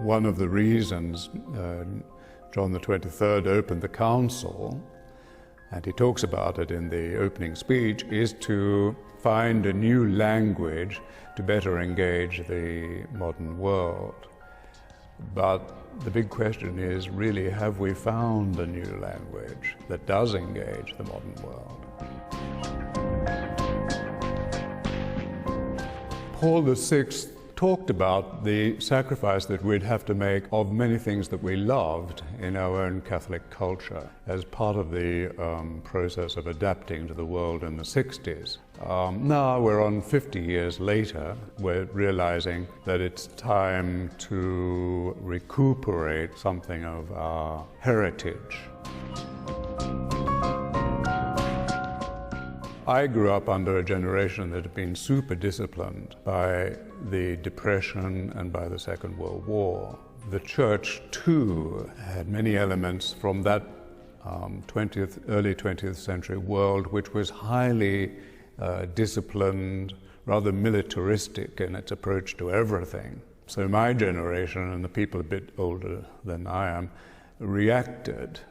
one of the reasons João XXIII opened the council, and he talks about it in the opening speech, is to find a new language to better engage the modern world. But the big question is, really, have we found a new language that does engage the modern world? Paul VI talked about the sacrifice that we'd have to make of many things that we loved in our own Catholic culture as part of the process of adapting to the world in the 60s. Now we're on 50 years later, we're realizing that it's time to recuperate something of our heritage. I grew up under a generation that had been super disciplined by the Depression and by the Second World War. The Church, too, had many elements from that early 20th century world, which was highly disciplined, rather militaristic in its approach to everything. So my generation, and the people a bit older than I am, reacted.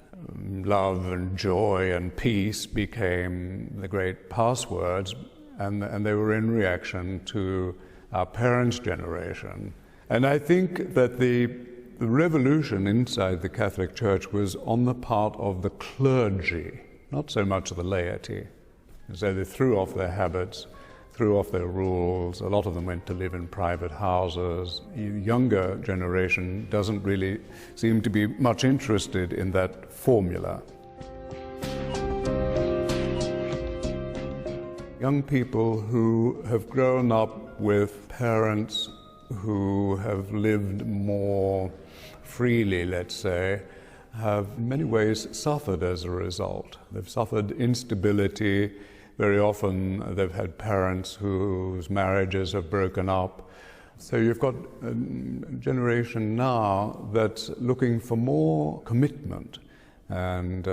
Love and joy and peace became the great passwords, and they were in reaction to our parents' generation. And I think that the revolution inside the Catholic Church was on the part of the clergy, not so much the laity. And so they threw off their habits, threw off their rules. A lot of them went to live in private houses. The younger generation doesn't really seem to be much interested in that formula. Young people who have grown up with parents who have lived more freely, let's say, have in many ways suffered as a result. They've suffered instability. Very often they've had parents whose marriages have broken up. So you've got a generation now that's looking for more commitment and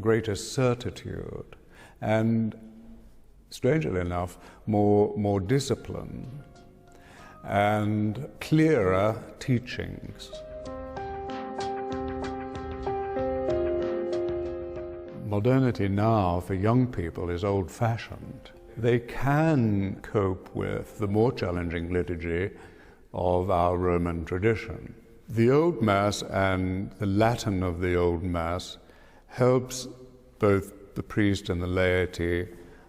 greater certitude and, strangely enough, more discipline and clearer teachings. Modernity now for young people is old-fashioned. They can cope with the more challenging liturgy of our Roman tradition. The Old Mass and the Latin of the Old Mass helps both the priest and the laity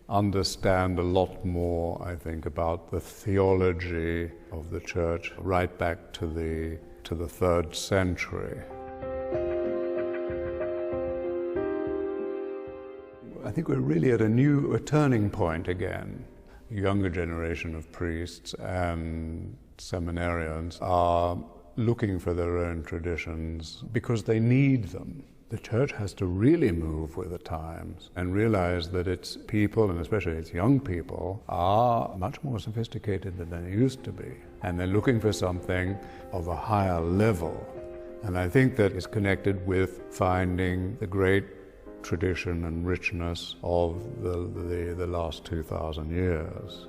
understand a lot more, I think, about the theology of the Church right back to the 3rd century. I think we're really at a turning point again. The younger generation of priests and seminarians are looking for their own traditions because they need them. The Church has to really move with the times and realize that its people, and especially its young people, are much more sophisticated than they used to be. And they're looking for something of a higher level. And I think that is connected with finding the great tradition and richness of the last 2,000 years.